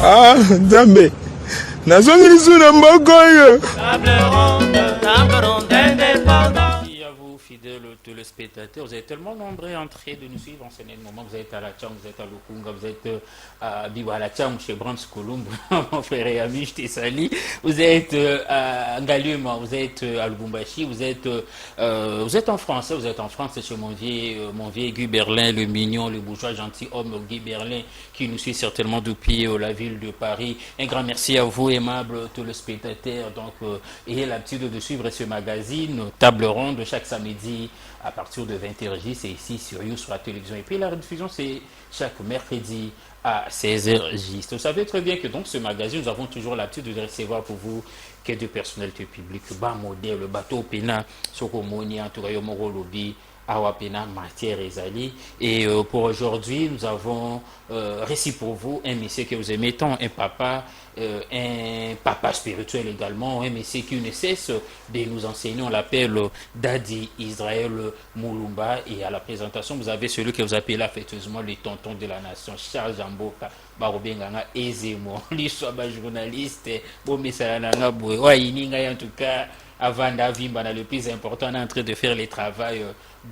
Ah, Nzambe. Nazongilisu na mbokoyo. Merci à vous, fidèles téléspectateurs. Vous êtes tellement nombreux en train de nous suivre en ce moment. Vous êtes à la Tchang, vous êtes à Lukunga, vous êtes à Biwala Tchang, chez Brans Kolumbu, mon frère et ami, je te salue. Vous êtes à Ngaliuma, vous êtes à Lubumbashi, vous êtes en France, vous êtes en France, c'est chez mon vieil Guy Berlin, le mignon, le bourgeois gentilhomme Guy Berlin, qui nous suit certainement depuis la ville de Paris. Un grand merci à vous, aimables téléspectateurs. Donc, ayez l'habitude de suivre ce magazine, Table Ronde, chaque samedi à partir de 20h. C'est ici sur You, sur la télévision. Et puis la rediffusion, c'est chaque mercredi à 16h. Vous savez très bien que donc ce magazine, nous avons toujours l'habitude de recevoir pour vous que de personnalités publiques, bas modèle, le bateau Pena, Sokomoni, Antourayo Moro Lobby, Awapena, Matière Ezali. Et pour aujourd'hui, nous avons récit pour vous un monsieur que vous aimez tant, un papa spirituel également, un monsieur qui ne cesse de nous enseigner. On l'appelle Daddy Israël Moulumba. Et à la présentation, vous avez celui que vous appelez affectueusement le tonton de la nation, Charles Jamboka Barobenganga Ezemo. Lui soit journaliste, bon messalananga boy. Ouais, en tout cas, avant d'avimba, le plus important, on est en train de faire le travail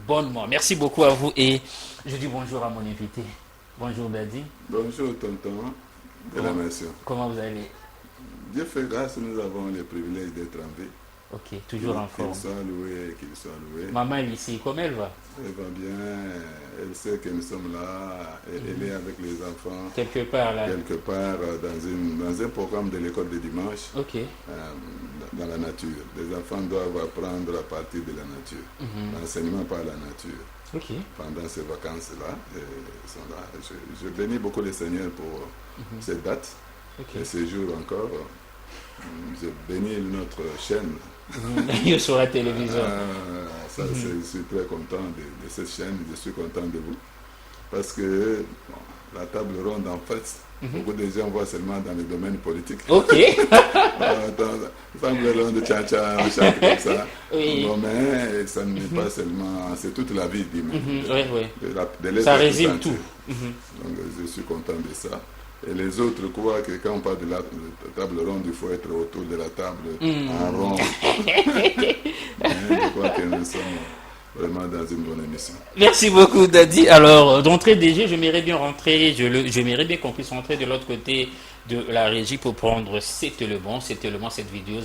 bonnement. Merci beaucoup à vous et je dis bonjour à mon invité. Bonjour Daddy. Bonjour tonton de la nation. Comment vous allez? Dieu fait grâce, nous avons le privilège d'être en vie. Ok, toujours en forme. Qu'il soit loué, qu'il soit loué. Maman ici, comment elle va? Elle va bien, elle sait que nous sommes là, elle est avec les enfants. Quelque part là? Quelque part dans un programme de l'école de dimanche. Ok. Dans la nature. Les enfants doivent apprendre à partir de la nature. L'enseignement par la nature. Ok. Pendant ces vacances-là, ils sont là. Je bénis beaucoup le Seigneur pour cette date. Okay. Et ce jour encore, je bénis notre chaîne. Sur la télévision. Je suis très content de cette chaîne, je suis content de vous. Parce que la table ronde, en fait, beaucoup de gens voient seulement dans le domaine politique. Ok. Table ronde, tcha-tcha, on chante comme ça. Oui. Non, mais ça n'est pas seulement, c'est toute la vie d'humain. Ça résume tout. Donc je suis content de ça. Et les autres croient que quand on parle de la table ronde, il faut être autour de la table en rond. Je crois que nous sommes vraiment dans une bonne émission. Merci beaucoup Daddy. Alors, d'entrée des jeux, j'aimerais bien rentrer, j'aimerais bien qu'on puisse rentrer de l'autre côté de la régie pour prendre cet élément, cette vidéo.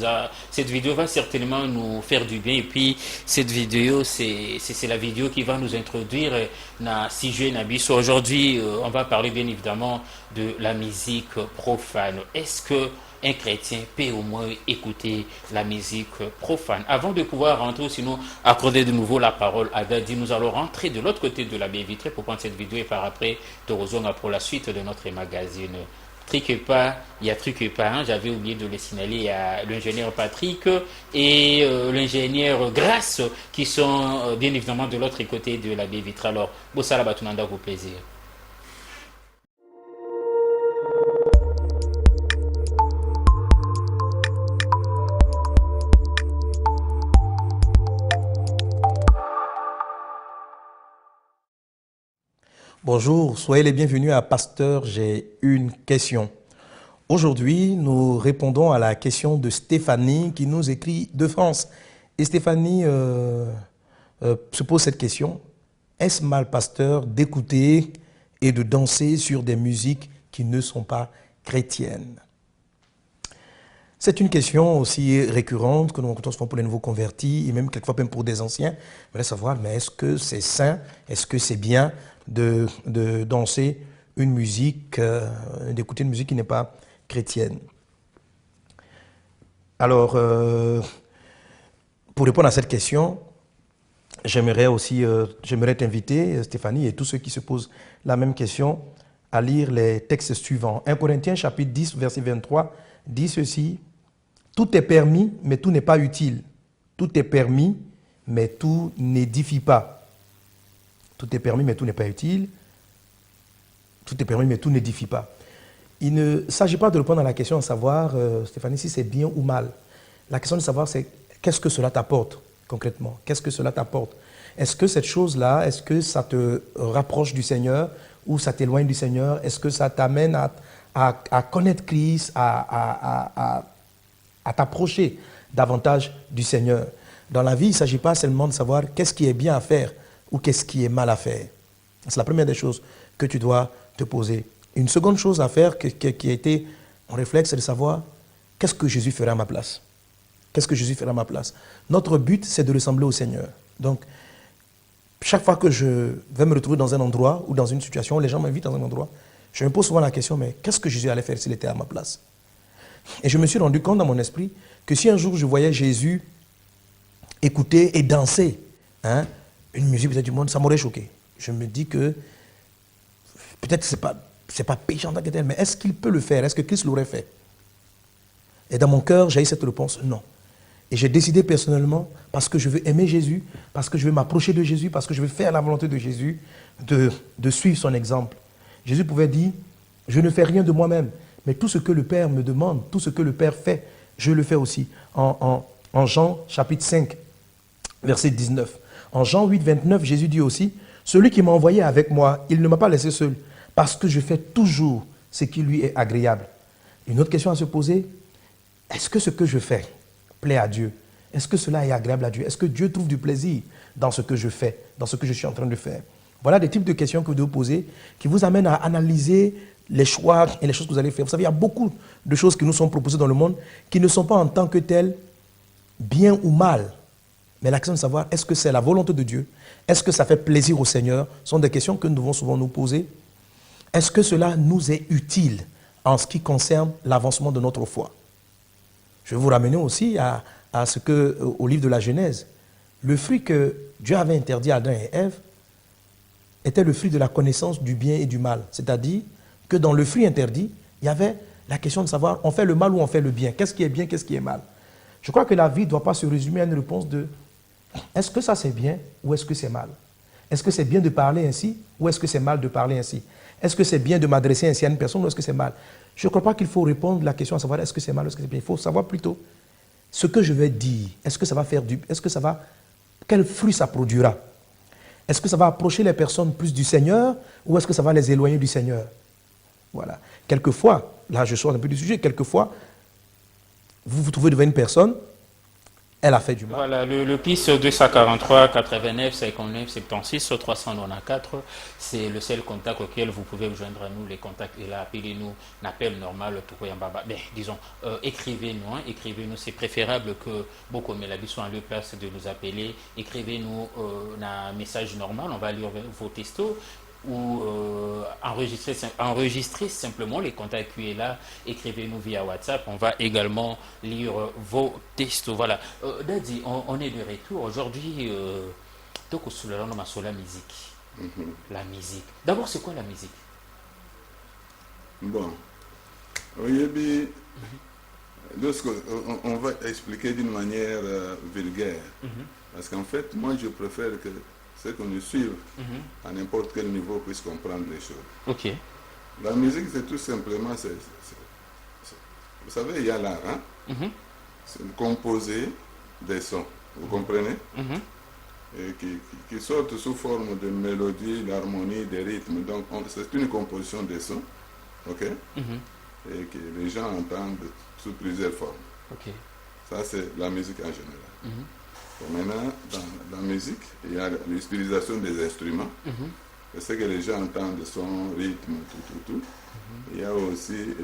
Cette vidéo va certainement nous faire du bien. Et puis, cette vidéo, c'est la vidéo qui va nous introduire dans Sijé Nabiso. Aujourd'hui, on va parler bien évidemment de la musique profane. Est-ce que un chrétien peut au moins écouter la musique profane? Avant de pouvoir rentrer, sinon accorder de nouveau la parole à Daddy, nous allons rentrer de l'autre côté de la baie vitrée pour prendre cette vidéo et par après, Torozonga pour la suite de notre magazine. Il y a truc pas, hein, j'avais oublié de le signaler à l'ingénieur Patrick et l'ingénieur Grace qui sont bien évidemment de l'autre côté de la baie vitrée. Alors, Bossala Batunanda, au plaisir. Bonjour, soyez les bienvenus à Pasteur, j'ai une question. Aujourd'hui, nous répondons à la question de Stéphanie qui nous écrit de France. Et Stéphanie se pose cette question. Est-ce mal, pasteur, d'écouter et de danser sur des musiques qui ne sont pas chrétiennes? C'est une question aussi récurrente que nous rencontrons souvent pour les nouveaux convertis et même quelquefois même pour des anciens. On voudrait savoir, mais est-ce que c'est sain? Est-ce que c'est bien de danser une musique, d'écouter une musique qui n'est pas chrétienne? Alors, pour répondre à cette question, j'aimerais t'inviter, Stéphanie, et tous ceux qui se posent la même question, à lire les textes suivants. 1 Corinthiens chapitre 10, verset 23, dit ceci: « Tout est permis, mais tout n'est pas utile. Tout est permis, mais tout n'édifie pas. » Tout est permis, mais tout n'est pas utile. Tout est permis, mais tout n'édifie pas. Il ne s'agit pas de répondre à la question de savoir, Stéphanie, si c'est bien ou mal. La question de savoir, c'est qu'est-ce que cela t'apporte concrètement? Qu'est-ce que cela t'apporte? Est-ce que cette chose-là, est-ce que ça te rapproche du Seigneur ou ça t'éloigne du Seigneur? Est-ce que ça t'amène à connaître Christ, à t'approcher davantage du Seigneur. Dans la vie, il ne s'agit pas seulement de savoir qu'est-ce qui est bien à faire ou qu'est-ce qui est mal à faire. C'est la première des choses que tu dois te poser. Une seconde chose à faire qui a été en réflexe, c'est de savoir qu'est-ce que Jésus ferait à ma place. Qu'est-ce que Jésus ferait à ma place? Notre but, c'est de ressembler au Seigneur. Donc, chaque fois que je vais me retrouver dans un endroit ou dans une situation, les gens m'invitent dans un endroit, je me pose souvent la question, mais qu'est-ce que Jésus allait faire s'il était à ma place? Et je me suis rendu compte dans mon esprit que si un jour je voyais Jésus écouter et danser une musique peut-être du monde, ça m'aurait choqué. Je me dis que peut-être ce n'est pas péchant en tant que tel, mais est-ce qu'il peut le faire? Est-ce que Christ l'aurait fait? Et dans mon cœur, j'ai eu cette réponse, non. Et j'ai décidé personnellement, parce que je veux aimer Jésus, parce que je veux m'approcher de Jésus, parce que je veux faire la volonté de Jésus, de suivre son exemple. Jésus pouvait dire, je ne fais rien de moi-même, mais tout ce que le Père me demande, tout ce que le Père fait, je le fais aussi. En Jean chapitre 5, verset 19. En Jean 8, 29, Jésus dit aussi, celui qui m'a envoyé avec moi, il ne m'a pas laissé seul, parce que je fais toujours ce qui lui est agréable. Une autre question à se poser, est-ce que ce que je fais plaît à Dieu? Est-ce que cela est agréable à Dieu? Est-ce que Dieu trouve du plaisir dans ce que je fais, dans ce que je suis en train de faire? Voilà des types de questions que vous devez vous poser qui vous amènent à analyser les choix et les choses que vous allez faire. Vous savez, il y a beaucoup de choses qui nous sont proposées dans le monde qui ne sont pas en tant que telles bien ou mal. Mais la question de savoir, est-ce que c'est la volonté de Dieu? Est-ce que ça fait plaisir au Seigneur? Ce sont des questions que nous devons souvent nous poser. Est-ce que cela nous est utile en ce qui concerne l'avancement de notre foi? Je vais vous ramener aussi au livre de la Genèse. Le fruit que Dieu avait interdit à Adam et Ève était le fruit de la connaissance du bien et du mal. C'est-à-dire que dans le fruit interdit, il y avait la question de savoir, on fait le mal ou on fait le bien? Qu'est-ce qui est bien, qu'est-ce qui est mal? Je crois que la vie ne doit pas se résumer à une réponse de est-ce que ça c'est bien ou est-ce que c'est mal? Est-ce que c'est bien de parler ainsi ou est-ce que c'est mal de parler ainsi? Est-ce que c'est bien de m'adresser ainsi à une personne ou est-ce que c'est mal? Je ne crois pas qu'il faut répondre à la question à savoir est-ce que c'est mal ou est-ce que c'est bien. Il faut savoir plutôt ce que je vais dire. Est-ce que ça va faire quel fruit ça produira? Est-ce que ça va approcher les personnes plus du Seigneur ou est-ce que ça va les éloigner du Seigneur? Voilà. Quelquefois, là je sors un peu du sujet, quelquefois, vous vous trouvez devant une personne, elle a fait du mal. Voilà, le PIS 243 89 59 76 394, c'est le seul contact auquel vous pouvez vous joindre à nous. Les contacts, et là, appelez-nous, un appel normal, disons, écrivez-nous, écrivez-nous, c'est préférable que beaucoup de l'habitude soit en lieu place de nous appeler. Écrivez-nous un message normal, on va lire vos textos. Ou enregistrer simplement les contacts qui est là, écrivez-nous via WhatsApp, on va également lire vos textos. Voilà. Daddy, on est de retour. Aujourd'hui, sur la musique. La musique. D'abord, c'est quoi la musique? Bon. Oui, on va expliquer d'une manière vulgaire. Parce qu'en fait, moi, je préfère que ceux qui nous suivent à n'importe quel niveau puissent comprendre les choses. Ok. La musique, c'est tout simplement, vous savez, il y a l'art, c'est de composer des sons, vous comprenez? Et qui sortent sous forme de mélodie, d'harmonie, de rythme. Donc, c'est une composition des sons, ok? Et que les gens entendent sous plusieurs formes. Ok. Ça, c'est la musique en général. Maintenant, dans la musique, il y a l'utilisation des instruments. C'est ce que les gens entendent, son rythme, tout. Il y a aussi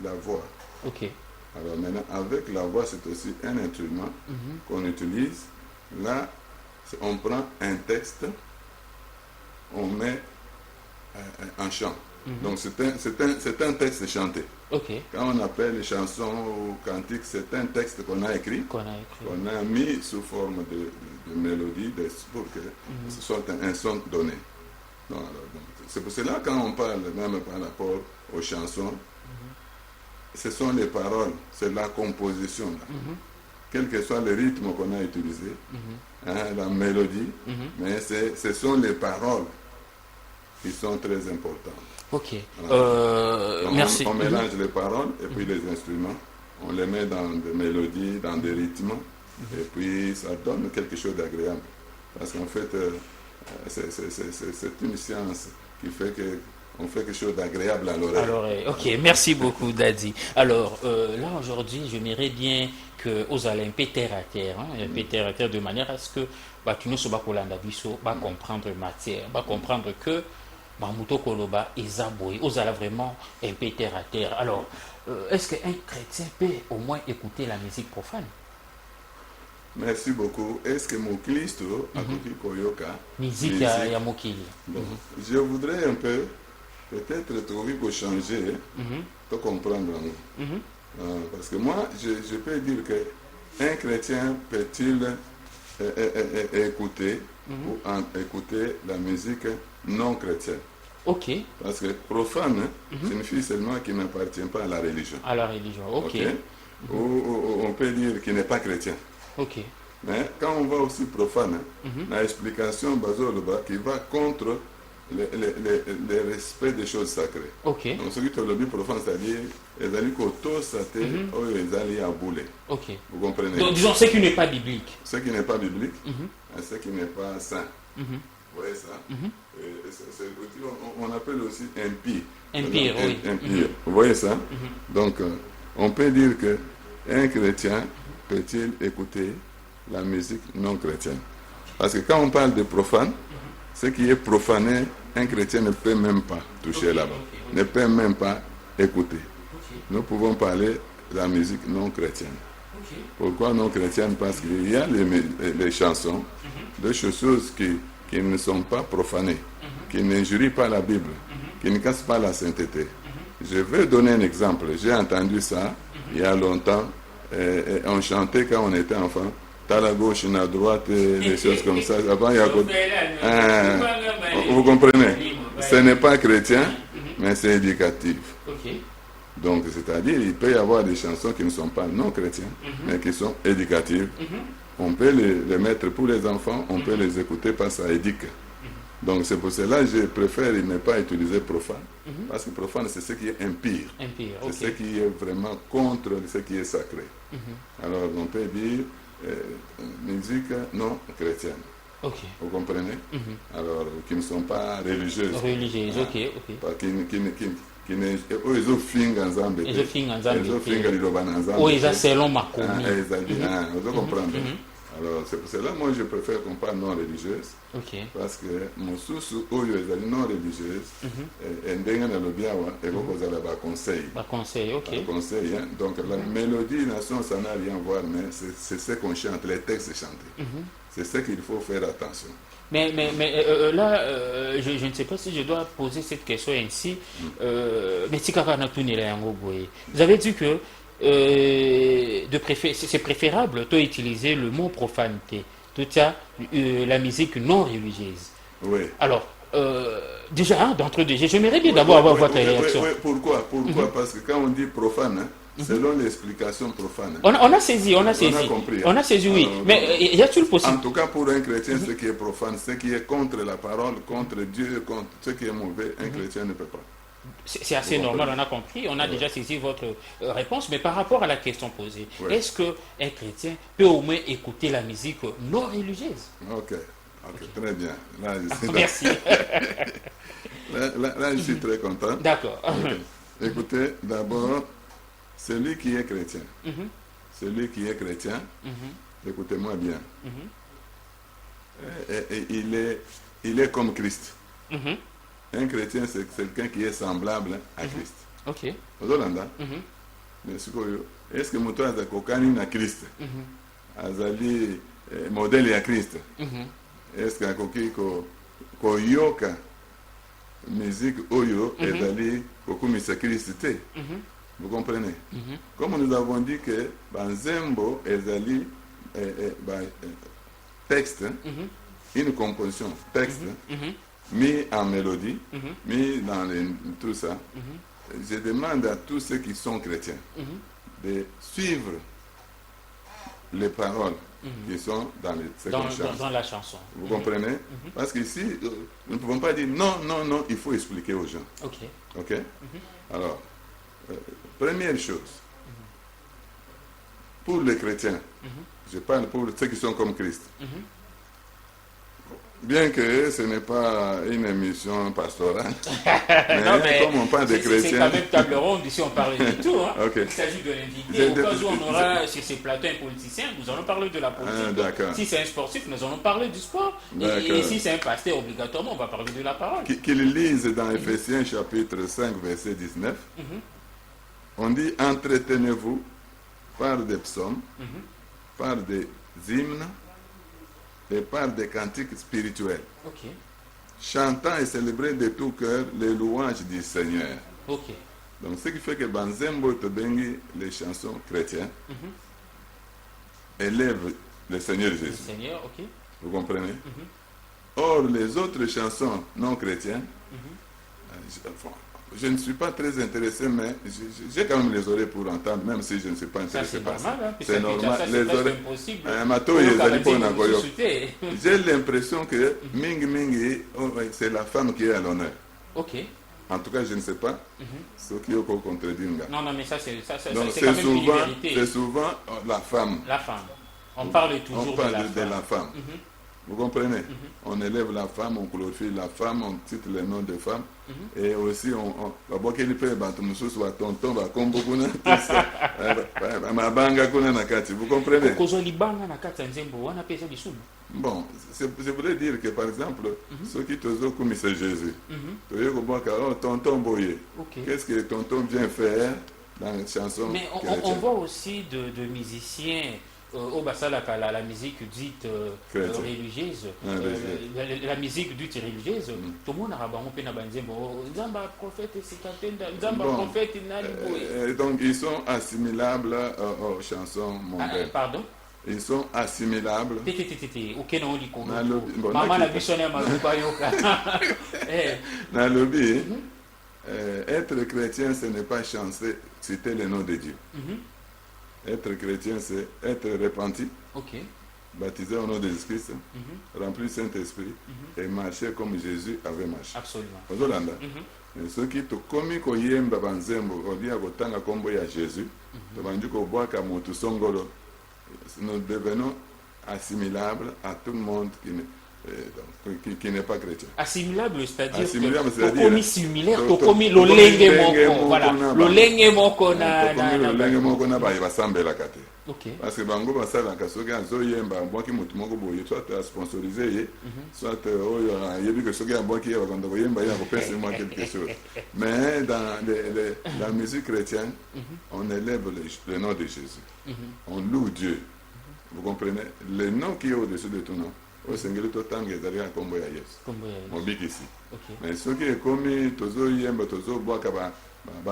la voix. Ok. Alors maintenant, avec la voix, c'est aussi un instrument qu'on utilise. Là, on prend un texte, on met en chant. Donc c'est un texte chanté. Okay. Quand on appelle les chansons ou cantiques, c'est un texte qu'on a écrit, qu'on a mis sous forme de mélodie pour que ce soit un son donné. C'est pour cela quand on parle même par rapport aux chansons, ce sont les paroles, c'est la composition. Quel que soit le rythme qu'on a utilisé, la mélodie, mais ce sont les paroles qui sont très importantes. Ok. Merci. On mélange les paroles et puis les instruments. On les met dans des mélodies, dans des rythmes. Et puis ça donne quelque chose d'agréable. Parce qu'en fait, c'est une science qui fait on fait quelque chose d'agréable à l'oreille. Ok, merci beaucoup Dadi. Alors là aujourd'hui, j'aimerais bien que aux Olympiens terre à terre, terre à terre, de manière à ce que tu nous sois comprendre matière, comprendre que Mamuto Koloba et Zaboui, aux ala vraiment un peu terre à terre. Alors, est-ce qu'un chrétien peut au moins écouter la musique profane? Merci beaucoup. Est-ce que mon Christo a compris Koyoka? Musique ya Mokili. Je voudrais un peu, peut-être trouver pour changer, pour comprendre. Parce que moi, je peux dire que un chrétien peut-il écouter ou écouter la musique non chrétienne? Ok. Parce que profane signifie seulement qui n'appartient pas à la religion. À la religion, ok. Ou on peut dire qu'il n'est pas chrétien. Ok. Mais quand on va aussi profane, l'explication qui va contre le respect des choses sacrées. Ok. Donc ce qui est le profane, c'est-à-dire les amis côté saté ou les alliés à bouler. Ok. Vous comprenez? Donc disons ce qui n'est pas biblique. Ce qui n'est pas biblique, et ce qui n'est pas saint. Vous voyez ça? On appelle aussi impie. Impire, oui. Impire. Vous voyez ça? Donc, on peut dire qu'un chrétien peut-il écouter la musique non chrétienne? Parce que quand on parle de profane, ce qui est profané, un chrétien ne peut même pas toucher là-bas, ne peut même pas écouter. Nous pouvons parler de la musique non chrétienne. Pourquoi non chrétienne? Parce qu'il y a les chansons, des choses qui ne sont pas profanées, qui n'injurient pas la Bible, qui ne cassent pas la sainteté. Je vais donner un exemple. J'ai entendu ça il y a longtemps. On chantait quand on était enfant. T'as la gauche, à la droite, des choses comme ça. Avant, il y a... Vous comprenez? Ce n'est pas chrétien, mais c'est éducatif. Donc, c'est-à-dire, il peut y avoir des chansons qui ne sont pas non chrétiennes, mais qui sont éducatives. On peut les mettre pour les enfants, on peut les écouter parce que ça éduque. Donc c'est pour cela que je préfère ne pas utiliser profane, parce que profane c'est ce qui est impire, c'est ce qui est vraiment contre ce qui est sacré. Alors on peut dire musique non chrétienne. Vous comprenez? Alors qui ne sont pas religieuses. Religieuses, vous comprenez? Alors, c'est pour cela moi je préfère qu'on parle non religieuse. Parce que mon sous oyo est non religieuse. Et ndenga na lobiawa et vous avez un conseil. Conseil, hein? Donc la mélodie, ça n'a rien à voir, mais c'est ce qu'on chante, les textes chantés. C'est ce qu'il faut faire attention. Mais là, je ne sais pas si je dois poser cette question ainsi. Mais si vous avez dit que c'est préférable d'utiliser le mot profanité, tout ça, la musique non religieuse. Oui. Alors, déjà, d'entre deux, j'aimerais bien d'abord avoir votre réaction. Pourquoi? Parce que quand on dit profane, selon l'explication profane. On a saisi. On a compris. On a saisi, oui. Alors, mais y a-t-il possible? En tout cas, pour un chrétien, ce qui est profane, ce qui est contre la parole, contre Dieu, contre ce qui est mauvais, un chrétien ne peut pas. C'est assez normal, on a compris, on a déjà saisi votre réponse, mais par rapport à la question posée, est-ce qu'un chrétien peut au moins écouter la musique non religieuse? Ok, très bien. Là, merci. Là, je suis très content. D'accord. Écoutez, d'abord, celui qui est chrétien, écoutez-moi bien, il est comme Christ. Un chrétien, c'est quelqu'un qui est semblable à Christ. Est-ce que mon toit est kokani na Christ? Azali modèle à Christ. Est-ce que koyoka musique oyo ezali kokumisa Christ? Vous comprenez? Comme nous avons dit que Banzembo ezali texte, une composition texte, mis en mélodie, mis dans tout ça, je demande à tous ceux qui sont chrétiens de suivre les paroles qui sont dans la chanson. Vous comprenez? Parce qu'ici, nous ne pouvons pas dire non, il faut expliquer aux gens. Ok? Alors, première chose, pour les chrétiens, je parle pour ceux qui sont comme Christ. Bien que ce n'est pas une émission pastorale, mais comme on parle des chrétiens... C'est quand même table ronde, ici on parle de tout. Hein. Okay. Il s'agit de l'inviter. Au cas où on aura sur ces plateaux un politicien, nous allons parler de la politique. Si c'est un sportif, nous allons parler du sport. Et si c'est un pasteur, obligatoirement, on va parler de la parole. Qu'il lise dans Ephésiens chapitre 5, verset 19, on dit « Entretenez-vous par des psaumes, par des hymnes, et par des cantiques spirituels, chantant et célébrant de tout cœur les louanges du Seigneur. » Donc, ce qui fait que Banzembo Tobengi, les chansons chrétiennes, élèvent le Seigneur Jésus. Le Seigneur, vous comprenez? Or, les autres chansons non chrétiennes, je ne suis pas très intéressé, mais j'ai quand même les oreilles pour entendre, même si je ne suis pas intéressé par ça. C'est normal. Les oreilles. J'ai l'impression que Mingi Mingi, c'est la femme qui est à l'honneur. En tout cas, je ne sais pas ce qui est contredit. Non, mais ça, c'est quand même une vérité. C'est souvent la femme. La femme. On parle toujours de la femme. Vous comprenez? On élève la femme, on glorifie la femme, on cite les noms de femmes. Et aussi, on va voir qu'il peut soit tonton, va comme beaucoup de vous comprenez? Bon, je voulais dire que par exemple, ceux qui te ont commis c'est Jésus. Tonton Boye. Qu'est-ce que tonton vient faire dans une chanson? Mais on voit aussi de musiciens. Au Bassala, la musique dite religieuse, la musique dite religieuse, tout le monde a Zamba prophète, Zamba prophète, donc ils sont assimilables aux chansons mondaines. Pardon? Ils sont assimilables. Maman la bichonne dans le but, être chrétien, ce n'est pas chanter, citer le nom de Dieu. Être chrétien, c'est être repenti, baptisé au nom de Jésus-Christ, rempli du Saint-Esprit et marcher comme Jésus avait marché. Absolument. Ceux qui te commis qu'on yemba banzembo, on dit à Gotanga combo ya Jésus, nous devenons assimilables à tout le monde qui n'est pas chrétien. Assimilable, c'est-à-dire commis similaire, commis l'olenge moko, voilà, l'olenge moko na basambela kate. Parce que bango basala kasoki azoyemba mbwaki mutu moko boye soit sponsorisé soit yebi que soki mbwaki ya bakanda koyemba ya kopesa moi quelque chose. Mais dans la musique chrétienne, on élève le nom de Jésus. On loue Dieu. Vous comprenez? Le nom qui est au-dessus de tout nom. Au Seigneur, tout temps, il y a un combo à Yes. Mon big ici. Mais ce qui est commis, tozo yemba, tozo boaka,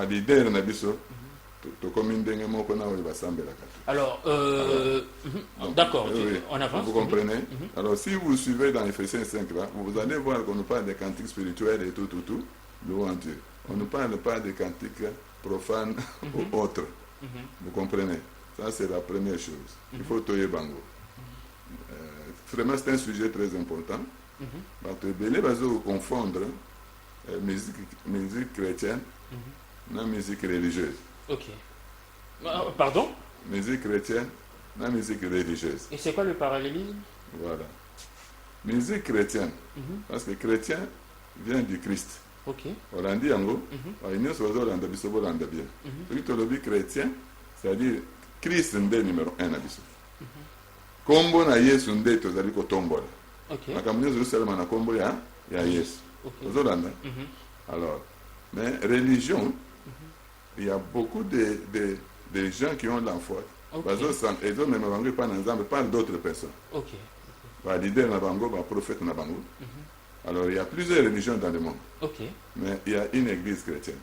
leader na biso, to commis dengue moko na oyo basambe la kata. Alors, d'accord, on avance. Vous comprenez? Alors, si vous suivez dans Ephésiens 5 là, vous allez voir qu'on nous parle des cantiques spirituels et tout, louant Dieu. On ne parle pas des cantiques profanes ou autres. Vous comprenez? Ça, c'est la première chose. Il faut toyer bango. Vraiment, c'est un sujet très important. Il faut confondre musique chrétienne et musique religieuse. Pardon? Musique chrétienne et musique religieuse. Et c'est quoi le parallélisme? Voilà. Musique chrétienne, parce que chrétien vient du Christ. On l'a dit en gros, chrétien, c'est-à-dire Christ est numéro 1 à Bissau. Kombo na Yesu nde tozali kotombola. Makambo nyonso esalema na kombo ya Yesu. Ozolanda. Alors, mais religion, il y a beaucoup de gens qui ont la foi. Ils ont même bango pas ensemble par d'autres personnes. Leader na bango, prophète na bango. Alors, il y a plusieurs religions dans le monde. Mais il y a une église chrétienne.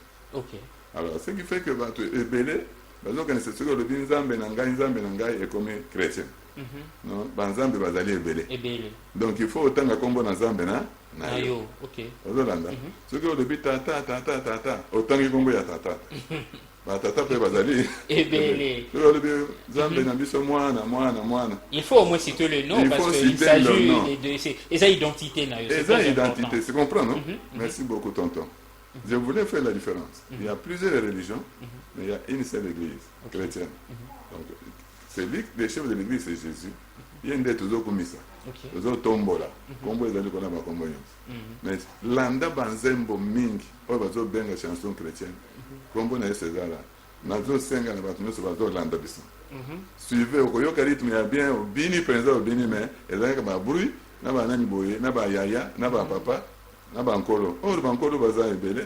Alors, ce qui fait que Ebele, c'est ce que le Nzambe Nangai est comme chrétien. Non, banzambe bazali ebele. Donc il faut autant kombo na zambe na yo. Ozolanda. Ce que le but tata autant que kombo ya tata. Ba tata pe bazali ebele. Le but zambe na biso mwana. Il faut au moins citer le nom parce qu'il s'agit de sa identité na yo. Sa identité, c'est comprendre, non? Merci beaucoup tonton. Je voulais faire la différence. Il y a plusieurs religions, mais il y a une seule église chrétienne. Donc, le chef de l'église, c'est Jésus. yende tozo komisa tozo tombola kombo ezali kona ba kombo nyonso mais landa banzembo mingi oyo bazo benga chanson chrétienne kombo na César nazo senga na bato nyonso bazo landa biso suivez okoyoka rythme ya bien obini penza obini mais ezalaka ba bruit na ba nani boye na ba yaya na ba papa na ba nkolo oyo ba nkolo baza ebele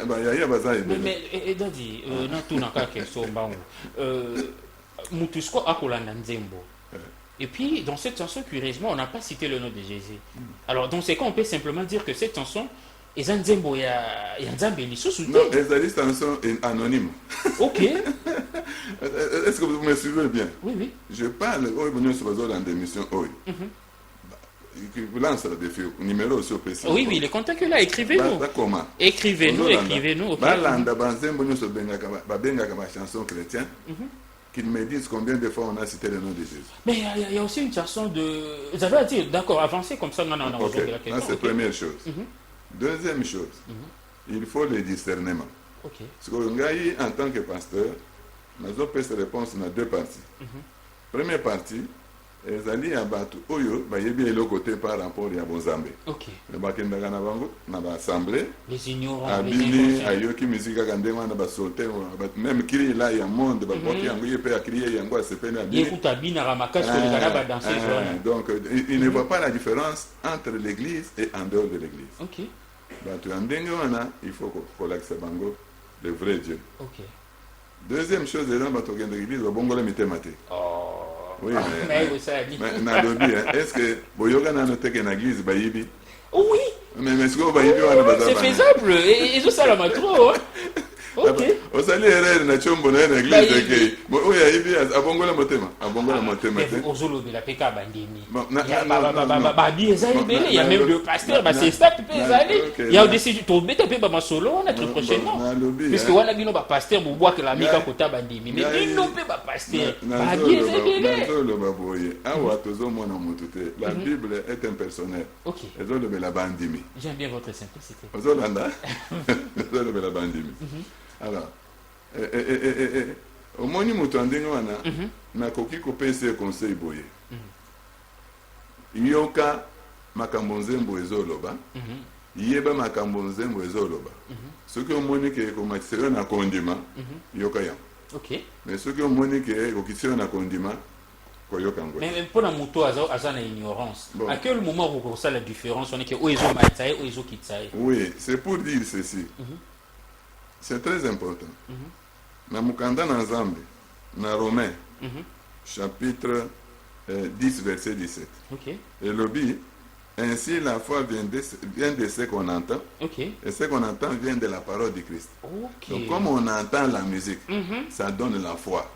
ba yaya baza ebele mais dadi na tuna ka question bango mutusko akolanda nzembo. Et puis, dans cette chanson, curieusement, on n'a pas cité le nom de Jésus. Alors, dans ces cas, on peut simplement dire que cette chanson, il y a Nzembo, il y a Nzambe, non, les chansons anonymes. Ok. Est-ce que vous me suivez bien? Oui, oui. Je parle, dans des missions, vous lancez le défi, numéro sur PC. Oui, oui, les contacts là, écrivez-nous. Comment? Écrivez-nous, écrivez-nous. Balanda, Banzembo, nous sommes benga chanson chrétienne. Qu'ils me disent combien de fois on a cité le nom de Jésus. Mais il y a aussi une chanson de... Vous avez à dire, d'accord, avancez comme ça, on a okay. La question. C'est la première chose. Deuxième chose, il faut le discernement. Parce que en tant que pasteur, nous avons cette réponse dans deux parties. Première partie, les alliés à Batu, Oyo, il y a le côté par rapport à Bonzambe. Le Bakendaka na l'assemblée, les ignorants, Abini, Ayoki, musique à Gandema, na sauté, même crier là, il y a un monde, il peut crier, il y a un c'est peine à bien. Donc, il ne voit pas la différence entre l'église et en dehors de l'église. Il faut qu'on l'accepte le vrai Dieu. Deuxième chose, les gens qui sont dans l'église, ils vont mathématiques. Oui, mais est-ce que Boyoga n'a noté qu'une église Baïbi? Oui. Mais est-ce que Baïbi c'est faisable. Et tout ça, là, trop. Ok. Au salaire, il y a une église. Oui, il y a Abongola Motema. Abongola Motema. Ozolo de la PK Bandemi. Il y a même le pasteur, c'est ça, tu peux aller. Il y a aussi du tombé, tu peux solo, on a très prochainement. Puisque on a dit non, pasteur, vous boire que la Mika Kota Bandemi. Mais il non peut pas pasteur. La Bible est impersonnelle. Ok. J'aime bien votre simplicité. Alors, au moins, nous avons koki kopesa conseil boye. Yoka makambo nzembo ezoloba, yeba makambo nzembo ezoloba. Ce que omoni ke komatisera na kondima, yoka ya. OK. Mais ce que omoni ke kokisera na kondima, koyoka ngo. Mais pour la moto azana ignorance. À quel moment vous connaissez la différence on est que oezo maitae oezo kitsae? Oui, c'est pour dire ceci. C'est très important. Na mukanda na Nzambe, na Romains, chapitre 10, verset 17. Et le but, ainsi la foi vient de ce qu'on entend. Et ce qu'on entend vient de la parole de Christ. Donc comme on entend la musique, ça donne la foi.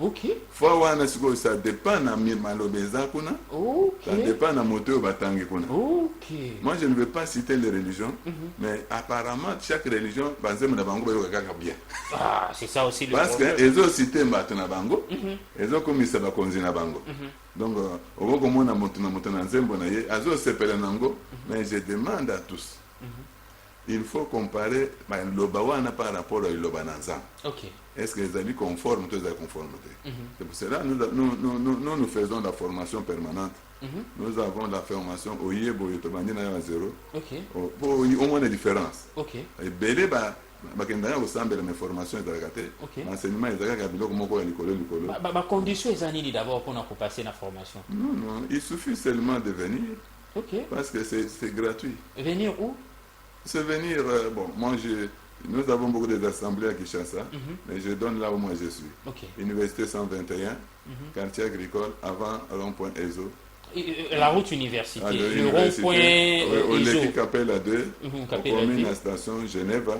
Foi ça dépend de malobeza kuna. Ça dépend de moto batangi kuna. Moi je ne veux pas citer les religions, mais apparemment chaque religion basée na bango ba bien. Ah, c'est ça aussi le parce que ils ont cité mbatu na bango, ils ont commis ça ba konzi na bango. Donc au moment na moto na nzembo na ye azo sepela nango, mais je demande à tous. Il faut comparer l'Obawana par rapport à l'Obananza. Est-ce que les amis conforment toutes les conformités? C'est pour cela que nous faisons la formation permanente. Nous avons la formation au Yébo Yotobandina à zéro. Au moins des différences. Et Bélé, bakendanga kosambela mes formations ezalakate enseignement ezalaka biloko moko ya likolo. Ba condition ezanini d'abord pour passer la formation? Non, il suffit seulement de venir. Parce que c'est gratuit. Venir où? C'est venir, moi nous avons beaucoup d'assemblées à Kinshasa, mais je donne là où moi je suis. Université 121, quartier agricole, avant rond-point ESO. La route université, le rond-point ESO. L'équipe Capelle à 2, commune à station Genève.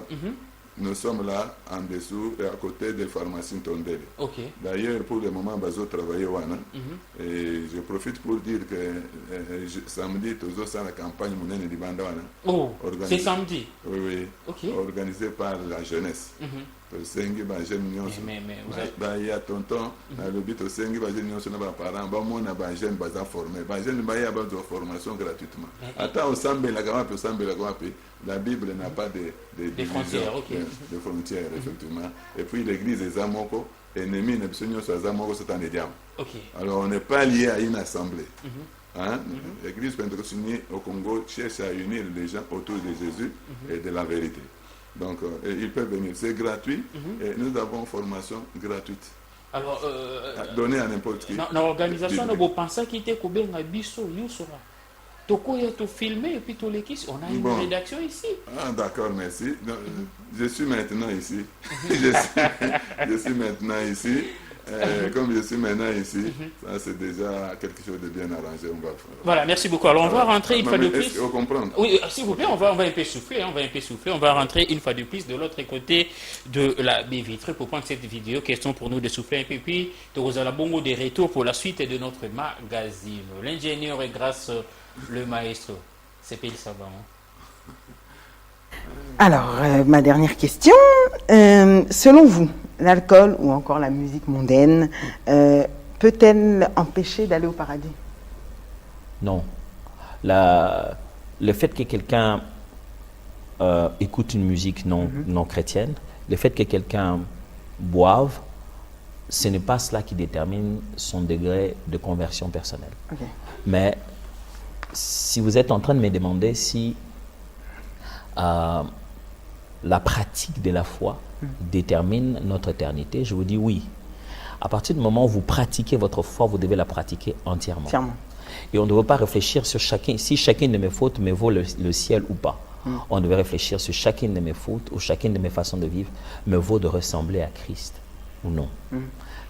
Nous sommes là en dessous et à côté des pharmacies Tondele. D'ailleurs, pour le moment, Bazo travaille wana. Et je profite pour dire que samedi, tous ça la campagne Mounene Libanda wana. C'est samedi? Oui. Organisée par la jeunesse. Tosengi ba jeune nyonso ba ya tonton na lobi tosengi ba jeune nyonso na ba parents ba mona ba jeune baza formé ba jeune ba ya ba de formation gratuitement ata osambela kama pe osambela kama pe la Bible n'a pas de frontières. De frontières effectivement et puis l'église est amoko ennemi, alors on n'est pas lié à une assemblée. Hein? L'Église pentecôtale au Congo cherche à unir les gens autour de Jésus et de la vérité. Donc ils peuvent venir, c'est gratuit et nous avons formation gratuite. Alors, donner à n'importe qui. L'organisation de vos pensées qui était Kobenga Bisso, Yousora. Toko est tout filmé et puis tous les kiss, on a une rédaction ici. Ah d'accord, merci. Donc, je suis maintenant ici. je suis maintenant ici. Comme je suis maintenant ici, ça c'est déjà quelque chose de bien arrangé. On va faire. Voilà, merci beaucoup. Alors on va rentrer une fois de plus. Est-ce qu'on comprend? Oui, s'il vous plaît, on va un peu souffler, on va rentrer une fois de plus de l'autre côté de la baie vitrée pour prendre cette vidéo. Question pour nous de souffler un peu, puis nous allons bongo des retours pour la suite de notre magazine. L'ingénieur et grâce le maestro. C'est Pile Savant. Alors, ma dernière question. Selon vous, l'alcool ou encore la musique mondaine peut-elle empêcher d'aller au paradis? Non. Le fait que quelqu'un écoute une musique non chrétienne, le fait que quelqu'un boive, ce n'est pas cela qui détermine son degré de conversion personnelle. Okay. Mais si vous êtes en train de me demander si la pratique de la foi détermine notre éternité, je vous dis oui. À partir du moment où vous pratiquez votre foi, vous devez la pratiquer entièrement. Et on ne doit pas réfléchir sur si chacune de mes fautes me vaut le ciel ou pas. On devait réfléchir sur chacune de mes fautes ou chacune de mes façons de vivre me vaut de ressembler à Christ ou non.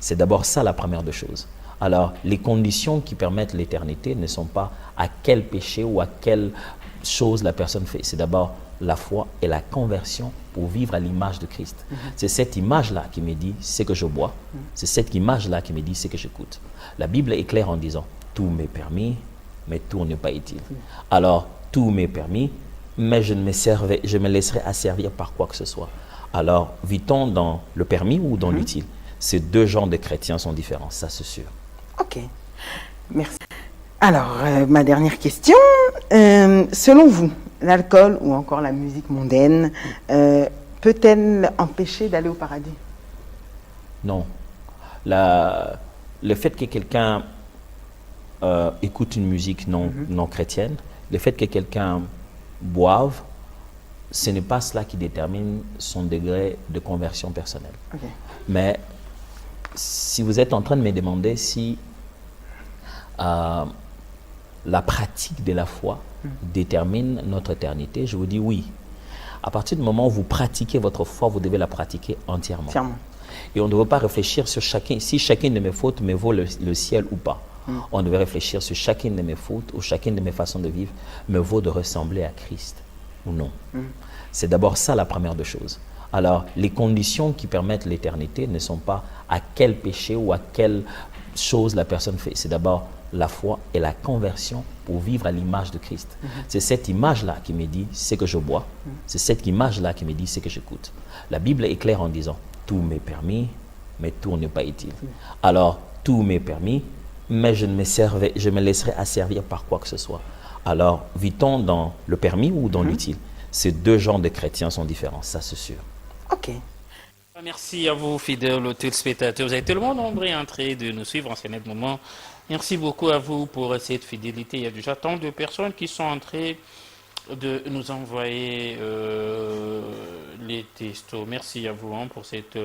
C'est d'abord ça la première des choses. Alors, les conditions qui permettent l'éternité ne sont pas à quel péché ou à quelle chose la personne fait. C'est d'abord la foi et la conversion pour vivre à l'image de Christ. C'est cette image-là qui me dit ce que je bois. C'est cette image-là qui me dit ce que j'écoute. La Bible est claire en disant tout m'est permis, mais tout n'est pas utile. Alors, tout m'est permis, mais je me laisserai asservir par quoi que ce soit. Alors, vit-on dans le permis ou dans l'utile? Ces deux genres de chrétiens sont différents, ça c'est sûr. Ok, merci. Alors, ma dernière question. Selon vous, l'alcool ou encore la musique mondaine peut-elle empêcher d'aller au paradis? Non. Le fait que quelqu'un écoute une musique non chrétienne, le fait que quelqu'un boive, ce n'est pas cela qui détermine son degré de conversion personnelle. Okay. Mais si vous êtes en train de me demander si la pratique de la foi détermine notre éternité, je vous dis oui. À partir du moment où vous pratiquez votre foi, vous devez la pratiquer entièrement. Et on ne doit pas réfléchir sur si chacune de mes fautes me vaut le ciel ou pas. On devait réfléchir sur chacune de mes fautes ou chacune de mes façons de vivre me vaut de ressembler à Christ ou non. C'est d'abord ça la première des choses. Alors, les conditions qui permettent l'éternité ne sont pas à quel péché ou à quelle chose la personne fait. C'est d'abord la foi et la conversion pour vivre à l'image de Christ. C'est cette image-là qui me dit ce que je bois. C'est cette image-là qui me dit ce que j'écoute. La Bible est claire en disant tout m'est permis, mais tout n'est pas utile. Alors, tout m'est permis, mais je me laisserai asservir par quoi que ce soit. Alors, vit-on dans le permis ou dans l'utile? Ces deux genres de chrétiens sont différents, ça c'est sûr. Ok. Merci à vous, fidèles téléspectateurs. Vous avez tellement nombreux entrés de nous suivre en ce moment. Merci beaucoup à vous pour cette fidélité. Il y a déjà tant de personnes qui sont entrées de nous envoyer les textos. Merci à vous pour cette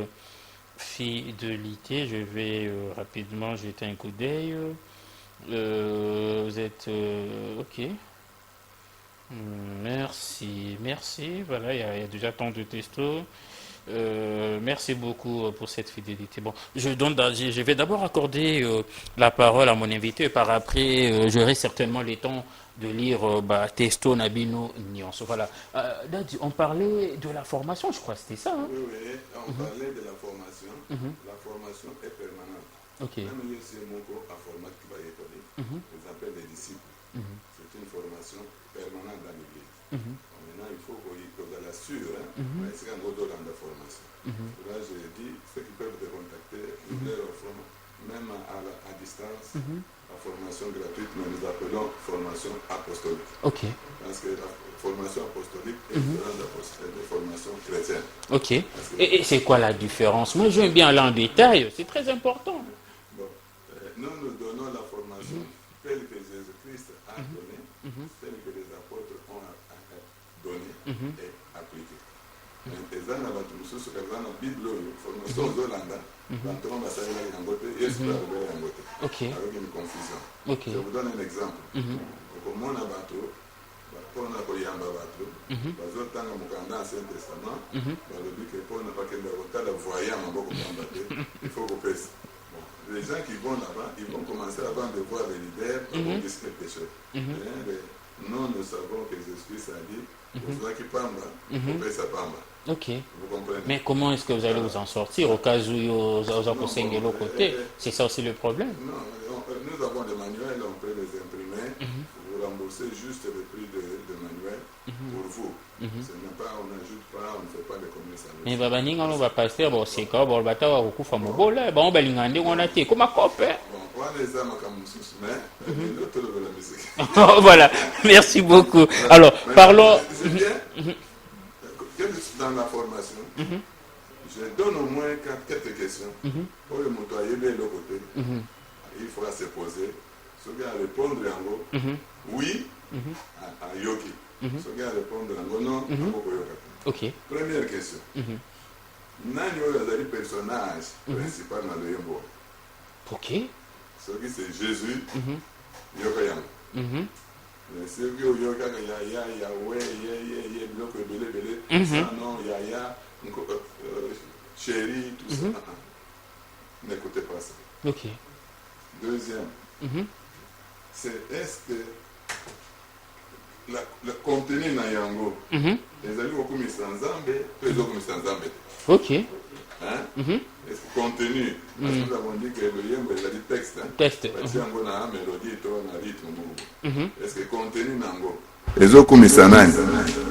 fidélité. Je vais rapidement jeter un coup d'œil. Vous êtes ok. Merci. Voilà, il y a déjà tant de textos. Merci beaucoup pour cette fidélité. Bon, je vais d'abord accorder la parole à mon invité. Par après, j'aurai certainement le temps de lire Testo Nabino Nyons. Voilà. Dadi, on parlait de la formation, je crois, c'était ça. Hein? Oui, on parlait de la formation. La formation est permanente. Okay. Même le CMOCO a format qui va école. Ils appellent les disciples. C'est une formation permanente dans l'Église. Maintenant, il faut qu'on l'assure. C'est un gros dans la formation. Là, j'ai dit, ceux qui peuvent te contacter, nous leur offrons, même à distance, la formation gratuite, nous appelons formation apostolique. Ok. Parce que la formation apostolique est différente de la formation chrétienne. Ok. Et c'est quoi la différence? Moi, j'aime bien aller en détail, c'est très important. Bon, nous donnons la formation telle que Jésus-Christ a donnée, telle que les apôtres ont donnée et appliquée. Eza na bato mosusu kaza na Bible oyo formation ozolanda bantu basalelaki yango te Yesu alobeli yango te avec une confusion. Je vous donne un exemple. Okomona bato mpona koyamba bato bazotanga mokanda ancien testament balobi ke mpona bakende kotala voyant maboko pamba te il faut kopesa. Les gens qui vont là-bas, ils vont commencer avant de voir les leaders, ils vont dire quelque chose. Nous, nous savons que Jésus-Christ a dit, pour ceux qui pamba, kopesa pamba. Ok. Vous comprenez? Mais comment est-ce que vous allez vous en sortir au cas où aux de l'autre côté? C'est ça aussi le problème. Non, nous avons des manuels, on peut les imprimer. Vous remboursez juste le prix de manuel pour vous. On n'ajoute pas, on ne fait pas de commerce avec. Mais babaninga no bapasteur boseka bolbata wa kufa mobola bango balinga ndenge on a te comme copain. Bon, on les a makamusus mais l'autre de la musique. Voilà, merci beaucoup. Alors, parlons dans la formation. Je donne au moins 4 questions pour le motoyer de l'autre côté. Il faudra se poser. Ce gars répondre en gros, oui, à Yoki. Ce gars répondre en gros, non, ok. Première question. Nani oyo azali personnage principal dans le Yembo? Ok. Ce qui c'est Jésus, Yoka Yango. Ce qui est Yoka Yaya, Yahweh, Yé, Bloc, Belé, Sanon, Yaya, Chéri, tout ça. N'écoutez pas ça. Ok. Deuxième, c'est est-ce que le contenu na yango les amis beaucoup mis sans zambe, tous les autres mis sans zambe. Ok. Est-ce que contenu, parce que nous avons dit que le yembo il a dit texte. Texte. Parce yango na mélodie to na rythme. Est-ce que contenu nango ezokumisa nani?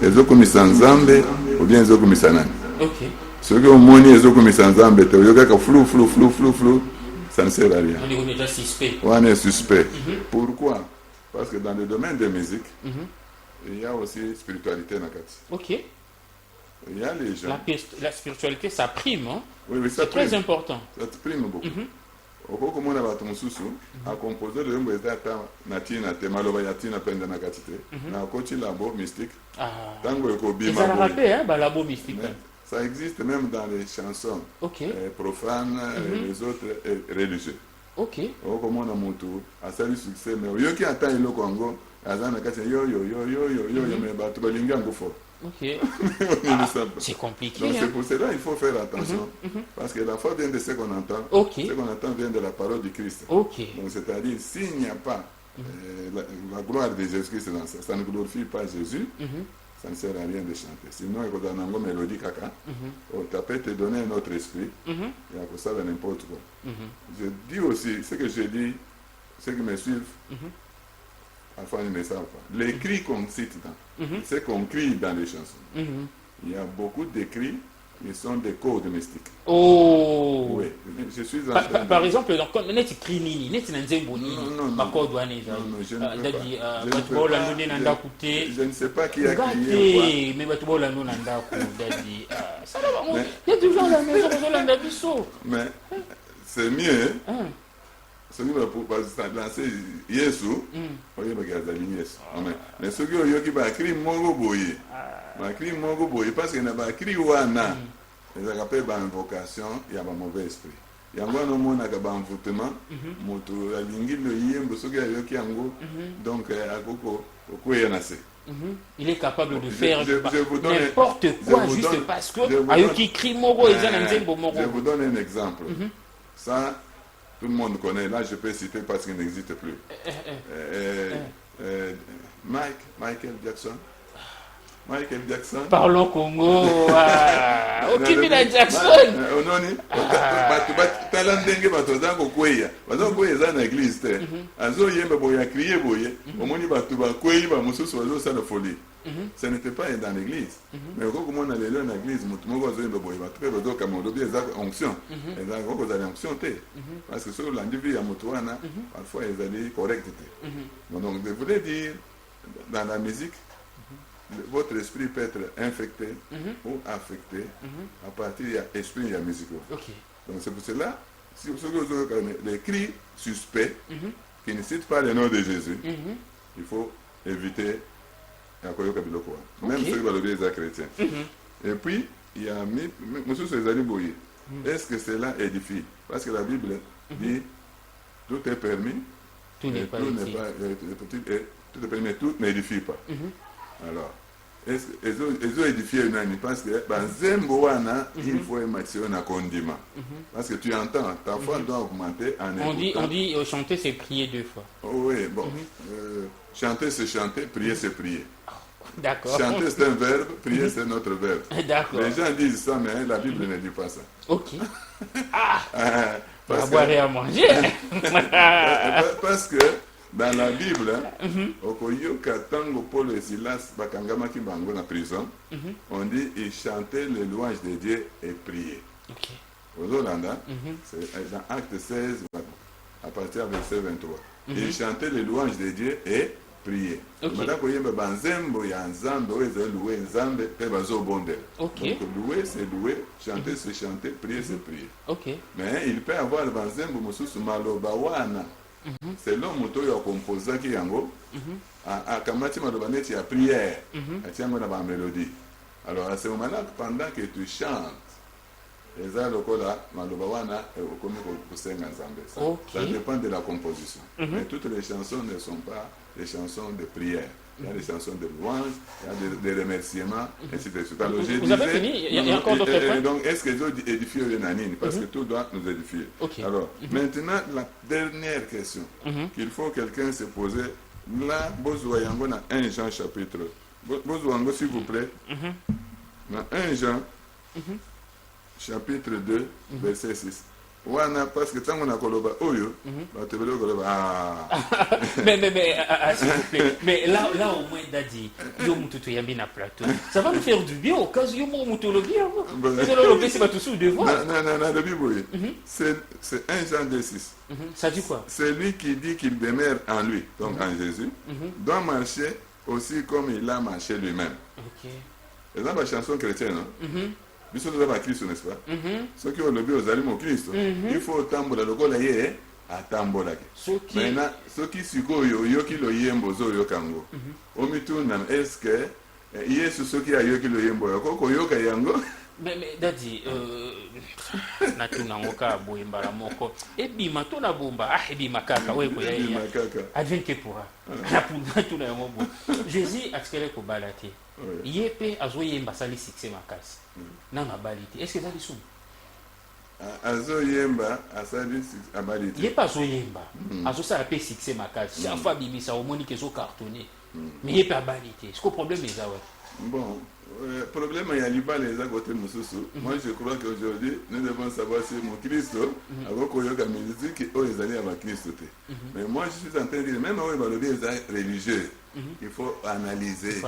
Ezokumisa nzambe ou bien ezokumisa nani? Ok. Ce que omoni ezokumisa nzambe te oyokaka flou, ça ne sert à rien. On est déjà suspect. On est suspect. Pourquoi? Parce que dans le domaine de musique, il y a aussi spiritualité nakati. Ok. Il y a les gens. La spiritualité, ça prime, hein? Oui, c'est très important. Ça prime beaucoup. Oko komona bato mususu a composé le yembo ezata na tina te maloba ya tina penda na katite na koti labo mystique. Tango eko bima. Ça rappelle hein, labo mystique. Ça existe même dans les chansons profanes, les autres religieux. Ok. Oko mona mutu asali succès mais yoki ata iloko ngo azana kati yo mais bato balinga ngofo. Ok. C'est compliqué. Donc c'est pour cela qu'il faut faire attention. Parce que la foi vient de ce qu'on entend. Ce qu'on entend vient de la parole du Christ. Donc c'est-à-dire, s'il n'y a pas la gloire de Jésus-Christ dans ça, ça ne glorifie pas Jésus, ça ne sert à rien de chanter. Sinon, il y a une mélodie caca. Tu peux te donner un autre esprit. Il y a ça de n'importe quoi. Je dis aussi, ce que je dis, ceux qui me suivent, enfin, ils ne savent pas. Les cris qu'on cite dans, c'est qu'on crie dans les chansons. Il y a beaucoup de cris qui sont des codes mystiques. Oh! Oui, je suis en train par exemple, quand on est crini, on est dans un bonini, je ne sais pas qui a crié. Mais il y a toujours la maison, mais c'est mieux. Ce qui va lancer Yesu, on va garder Yesu. Mais ce qui va écrire Mongo Boye, parce qu'il n'a pas écrit Wana, ils ont appelé une invocation, il y a un mauvais esprit. Il y a un moment où il y a un envoûtement, donc il est capable de faire n'importe quoi juste parce que je vous donne un exemple. Ça, tout le monde connaît, là je peux citer parce qu'il n'existe plus. Michael Jackson. Parlons Congo. Aucune Jackson. Talandenge batozango kweya. Bazango kweya za na église te. Azo yemba boya crier boye. Omoni batu ba kweyi ba mususu bazo sa la folie. Ce n'était pas dans l'église. Mais quand on a l'église, dans l'église, on a besoin de faire onction. Et là, on a onction. Parce que sur l'individu, parfois, ils allaient corrects. Donc, je voulais dire, dans la musique, votre esprit peut être infecté ou affecté à partir de l'esprit et de la musique. Okay. Donc c'est pour cela, si vous avez les cris suspects qui ne citent pas le nom de Jésus, il faut éviter la Koyoka Biloko. Même ceux qui vont le dire chrétiens. Et puis, il y a Monsieur César Boye. Est-ce que cela édifie? Parce que la Bible dit tout est permis, tout n'est pas permis, tout n'édifie pas. Alors, ils ont édifié une année parce que il faut un maximum à condiment. Parce que tu entends, ta foi doit augmenter en on dit chanter c'est prier 2 fois. Oui, bon. Chanter c'est chanter, prier c'est prier. D'accord. Chanter c'est un verbe, prier c'est notre verbe. D'accord. Les gens disent ça, mais la Bible ne dit pas ça. Ok. Pour boire et à manger. Parce que dans la Bible, Okoyoka Tango Paul et Silas Bakangamaki Bango na prison, on dit ils chantaient les louanges de Dieu et priaient. Aux Hollandais, c'est dans Acte 16, à partir du verset 23. Ils chantaient les louanges de Dieu et priaient. Donc louer c'est louer, chanter c'est chanter, prier c'est prier. Mais il peut y avoir le banzembo mususu malobawana. C'est l'homme qui a composé qui yango a kamati malobaneti ya prière, a tiango na ba mélodie. Alors à ce moment-là, pendant que tu chantes, les lokola malobawana okomi kusenga nzambe. Ça dépend de la composition. Mais toutes les chansons ne sont pas des chansons de prière. Il y a des chansons de louange, il y a des remerciements, ainsi de suite. Alors, vous avez fini? Il y a encore d'autres points? Donc, est-ce qu'ils ont édifié les nanines? Parce que tout doit nous édifier. Alors, maintenant, la dernière question qu'il faut quelqu'un se poser. Là, Bozoyango dans 1 Jean chapitre. Bozoyango, s'il vous plaît. Dans 1 Jean chapitre 2, verset 6. Wana parce que tant qu'on a koloba oyo, tu veux koloba mais s'il vous plaît. Mais là au moins Dadi, yo mututo yambi na plateau. Ça va nous faire du bien au cas où yo mututo le bien. C'est le blessé va tout sous devoir. Non, le Bible. C'est 1 Jean 2:6. Ça dit quoi? C'est lui qui dit qu'il demeure en lui, donc en Jésus, doit marcher aussi comme il a marché lui-même. OK. C'est dans la chanson chrétienne, non? Biso nous avons Christ, n'est-ce pas? Ceux qui ont le bio aux aliments Christ, il faut tambola le gola yé à tambola. Maintenant, ceux qui suko yo qui le yembo zo yo kango. Omituna est-ce que Yesu ceux qui a yo qui le yembo ko yo kayango? Mais Dadi, natuna ngoka boyembara moko. Ebima tona bomba, ebima kaka we ko yaya. Advient que pourra. Na tuna ya mobo. Jésus askele ko balate. Yepe azoyemba sali succès makasi. Nanga balite. Est-ce que ça dit sous? Azoyemba asali abalite. Yepa azoyemba. Azo ça appelle succès makasi. Chaque fois bibi ça au moni que zo cartonné. Mais yepa abalite. Est-ce que le problème est ça ouais? Bon, le problème il y a liba les à côté mususu. Moi je crois qu'aujourd'hui nous devons savoir si mon Christ avant qu'on yoka musique et les alliés avec Christ. Mais moi je suis en train de dire même au balobi religieux. Il faut analyser.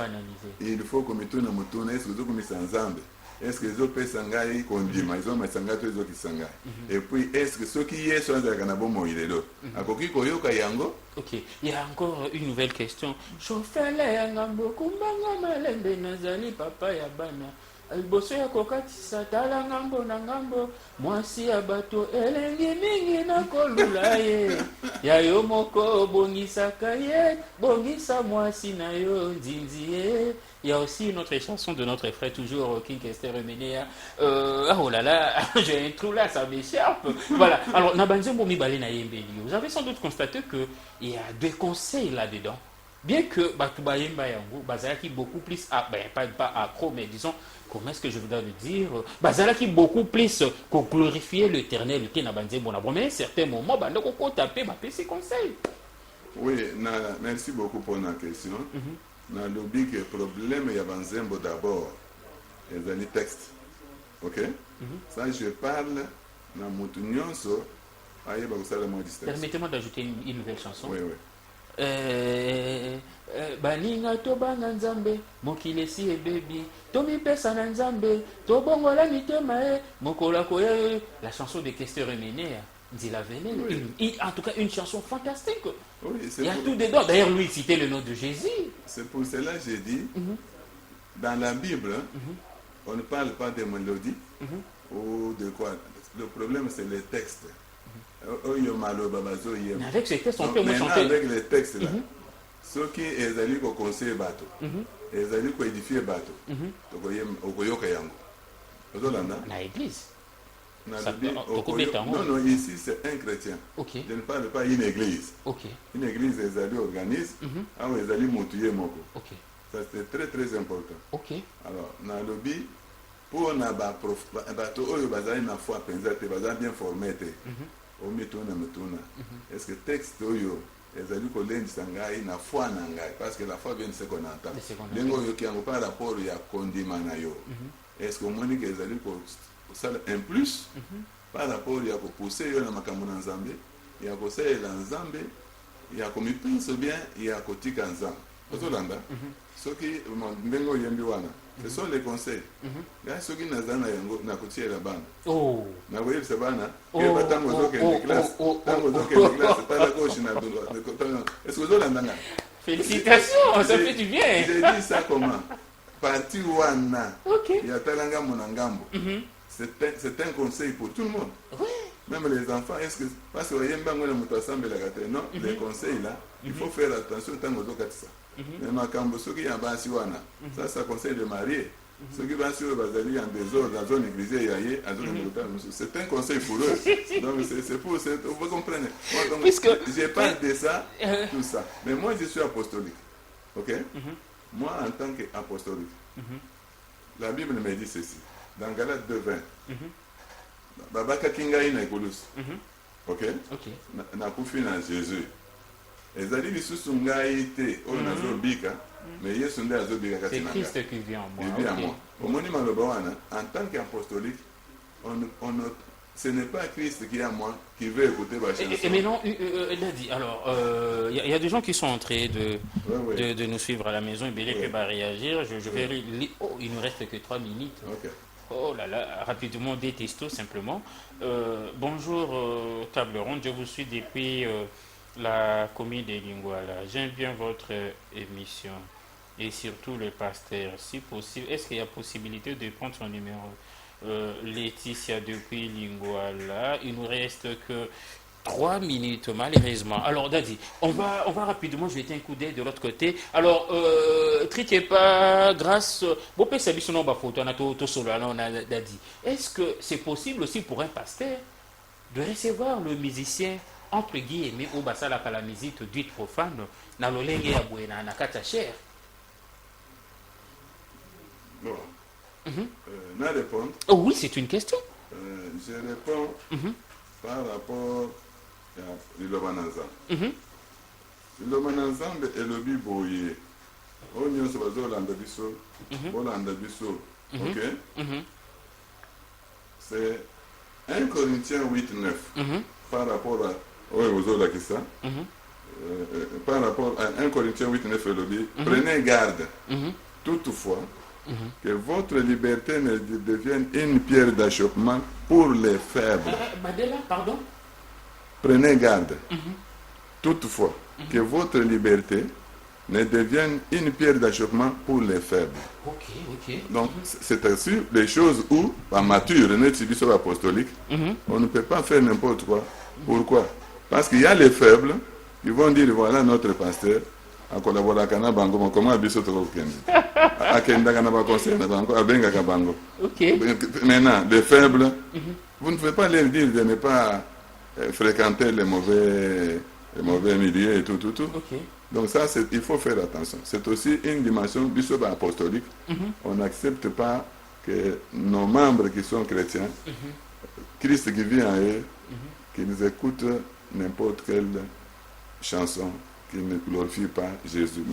Il faut que nous tourne mutuna est-ce que nous sommes ensemble. Est-ce que les autres sangai condiment, ils ont mis sangai tous les autres sangai. Et puis est-ce que ceux qui y sont dans le bon moment il est là. Akoki koyoka yango. Ok, il y a encore une nouvelle question. Chofele yangambo kumbanga malembe nazali papa ya bana. Alboso ya kokatisa tala ngambo na ngambo. Mwasi ya bato elengi mingi na kolula ye. Ya yo moko bongisaka ye. Bongisa mwasi na yo nzinzi ye. Il y a aussi une autre chanson de notre frère, toujours King Esther Menea. Oh là là, j'ai un trou là, ça m'échappe. Voilà. Alors, Nabanzembo Mibale na Yembeli. Vous avez sans doute constaté qu'il y a des conseils là-dedans. Bien que Batouba Yemba Yango, Bazalaki beaucoup plus, pas accro, mais disons, comment est-ce que je voudrais le dire, Bazalaki beaucoup plus pour glorifier l'éternel, qui Nabanzembo Nabo. Mais à un certain moment, Bandoko taper, ses conseils. Oui, merci beaucoup pour la question. Dans le lobby, le problème, il y a Banzembo d'abord, il y a des textes. Ok? Ça, je parle dans mon tunyonso, permettez-moi d'ajouter une nouvelle chanson. Oui. Baninga tobanga nzambe mokili esi ebebi tomipesa na nzambe tobongola mitema e mokola koya. La chanson de Kester Menea. En tout cas, une chanson fantastique. Oui, il y a tout dedans. D'ailleurs, lui, il citait le nom de Jésus. C'est pour cela que j'ai dit, dans la Bible, on ne parle pas de mélodies ou de quoi. Le problème, c'est les textes. Avec ces textes, on peut maintenant, avec les textes là, ceux qui ezali ko conseiller bateau, ezali ko édifier bateau, okoyoka yango. Ozolanda? Na église. Non, non, ici c'est un chrétien. Okay. Je ne parle pas d'une église. Okay. Une église, ezali organise, ezali motuye moko. Okay. Ça c'est très très important. Okay. Alors, na lobby, pour na bateau oyo bazali na foi penza te, bazali bien formé te. Est-ce que texte oyo ezali kolendisa ngai na foi na ngai parce que la foi vient de ce qu'on entend. Lengo yo ki par rapport ya kondima na yo. Est-ce que omoni que ezali ko sala un plus par rapport ya ko pousser yo na makambo na Nzambe, ya ko sala Nzambe, ya ko mipinso bien, ya ko tika Nzambe. Ozolanda? Soki ndengo yembi wana. Ce sont les conseils. Là, ceux qui n'ont pas coûté la bande. Oh. Na voyez le sabana. Il va tant aux autres de classe. Tant aux autres de classe. C'est pas la gauche na droite. Est-ce que vous avez l'endanga? Félicitations, ça fait du bien. J'ai dit ça comment? Parti wana. Il y a talanga monangambo. C'est un conseil pour tout le monde. Oui. Même les enfants, est-ce que parce que voyez mbangwe na mutasamba la gâteau. Non, les conseils là, il faut faire attention tant aux autres ça. Mais ma cambo ceux qui en basi wana, ça conseille de marier. Ceux qui vont sur bazali en désordre dans zone église yaye, en zone militaire, c'est un conseil pour eux. Donc c'est pour vous comprenez. Puisque j'ai pas de ça, tout ça. Mais moi je suis apostolique. OK? Moi en tant qu'apostolique. La Bible me dit ceci. Dans Galates 2:20. Babaka kingai na ikolus. OK? Na kufi na Jésus. Ezali lisusu ngai te oyo nazobika mais Yesu nde azobika kati na ngai. C'est Christ qui vit en moi. Il vit en moi. Omoni maloba wana en tant qu'apostolique ce n'est pas Christ qui est en moi qui veut écouter ma chanson. Mais non, elle a dit. Alors, il y a des gens qui sont en train de nous suivre à la maison. Il va réagir. Je vais lire. Oh, il ne reste que 3 minutes. Okay. Oh là là, rapidement, des textos simplement. Bonjour, table ronde. Je vous suis depuis la commune de Lingouala. J'aime bien votre émission et surtout le pasteur. Si possible, est-ce qu'il y a possibilité de prendre son numéro? Laetitia depuis Lingouala. Il nous reste que 3 minutes malheureusement. Alors Dadi, on va rapidement jeter un coup d'œil de l'autre côté. Alors triquez pas grâce Dadi. Est-ce que c'est possible aussi pour un pasteur de recevoir le musicien entre guillemets au basala la musique dite profane na lolenge ya buena na kata cher? Bon. Na répondre. Oh oui, c'est une question. Je réponds par rapport à l'Ilobananzam. L'Ilobananzam est le biboye. On y a ce bateau l'andabiso, l'andabiso. Ok. C'est 1 Corinthiens 8:9 par rapport à par rapport à 1 Corinthiens 8:9 le dit. Prenez garde. Toutefois. Que votre liberté ne devienne une pierre d'achoppement pour les faibles. Badela, pardon? Prenez garde. Toutefois, que votre liberté ne devienne une pierre d'achoppement pour les faibles. Ok. Donc, c'est ainsi les choses où, en mature, notre apostolique, on ne peut pas faire n'importe quoi. Pourquoi? Parce qu'il y a les faibles qui vont dire, voilà notre pasteur. Maintenant, les faibles, vous ne pouvez pas leur dire de ne pas fréquenter les mauvais milieux et tout. Okay. Donc ça, il faut faire attention. C'est aussi une dimension apostolique. On n'accepte pas que nos membres qui sont chrétiens, Christ qui vit en eux, qui nous écoutent n'importe quelle chanson qui ne glorifie pas Jésus.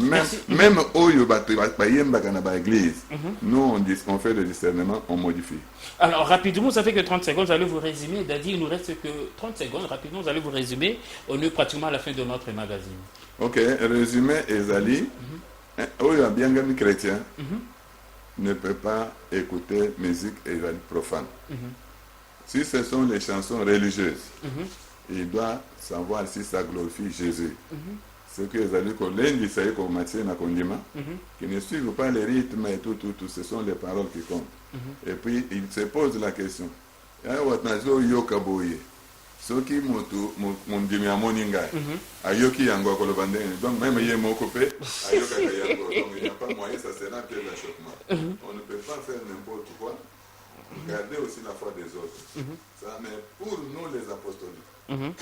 Même au l'église, nous on fait le discernement, on modifie. Alors rapidement, ça fait que 30 secondes, j'allais vous résumer. Dadi, il nous reste que 30 secondes. Rapidement, j'allais vous résumer. On est pratiquement à la fin de notre magazine. Ok, résumé, Ezali, un bien chrétien ne peut pas écouter musique profane. Si ce sont les chansons religieuses, il doit savoir si ça glorifie Jésus. ce que les alliés collègues, ça y est, comme Mathieu Nakondima, qui ne suivent pas les rythmes et tout, ce sont les paroles qui comptent. Et puis, il se pose la question. Soki mondimi amoni ngai ayoki yango akoloba ndenge donc même ye moko pe ayokaka yango donc il n'y a pas moyen, ça sera un piège d'achoppement. On ne peut pas faire n'importe quoi, garder aussi la foi des autres. Ça, mais pour nous les apostoliques,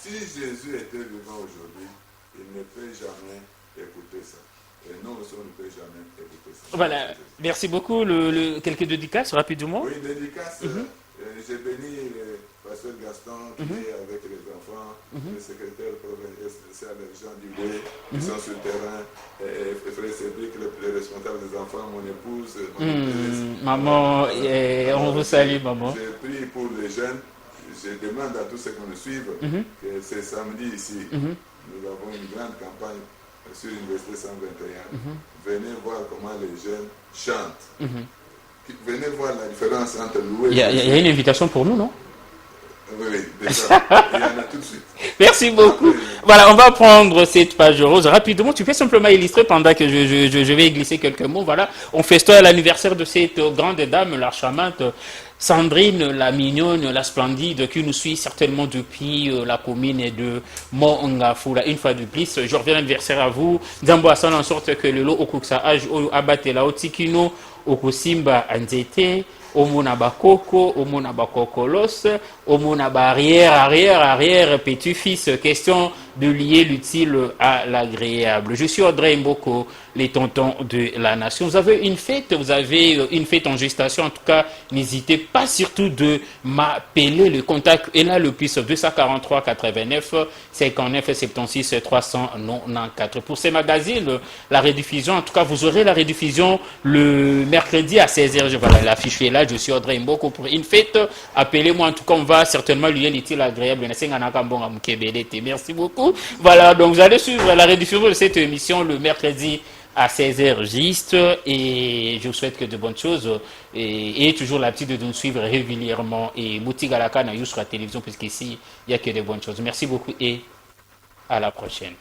si Jésus était vivant aujourd'hui, il ne peut jamais écouter ça. Et nous aussi, on ne peut jamais écouter ça. Voilà, merci beaucoup. Quelques dédicaces rapidement. Oui, dédicaces. J'ai béni le pasteur Gaston qui est avec les enfants, le secrétaire provincial Jean Dubé, qui sont sur le terrain, et frère Cédric, le responsable des enfants, mon épouse, mon épouse. Maman, on vous salue, maman. J'ai prié pour les jeunes. Je demande à tous ceux qui nous suivent que ce samedi ici, nous avons une grande campagne sur l'Université 121. Venez voir comment les jeunes chantent. Venez voir la différence entre louer. Il y a une invitation pour nous, non? Oui, déjà. Il y en a tout de suite. Merci beaucoup. Voilà, on va prendre cette page rose rapidement. Tu peux simplement illustrer pendant que je vais glisser quelques mots. Voilà, on festoie l'anniversaire de cette grande dame, la charmante Sandrine, la mignonne, la splendide, qui nous suit certainement depuis la commune de Mongafula. Une fois de plus, je reviens l'anniversaire à vous. Zambo Assan en sorte que le lot au Kuksa Age, au Abatela, au Tikino, au Kusimba Anzete, au Monabakoko, au Monabakokolos, au Monaba arrière, petit-fils. Question de lier l'utile à l'agréable. Je suis Audrey Mboko, les tontons de la nation. Vous avez une fête en gestation. En tout cas, n'hésitez pas surtout de m'appeler. Le contact est là, le plus 243 89 59 76 394. Pour ces magazines, la rediffusion, en tout cas, vous aurez la rediffusion le mercredi à 16h. Voilà, l'affiche est là. Je suis Audrey Mboko pour une fête. Appelez-moi, en tout cas, on va certainement lier l'utile agréable. Merci beaucoup. Voilà, donc vous allez suivre la rediffusion de cette émission le mercredi à 16h juste, et je vous souhaite que de bonnes choses et toujours l'habitude de nous suivre régulièrement et boutique à la canne sur la télévision, puisqu'ici il n'y a que de bonnes choses. Merci beaucoup et à la prochaine.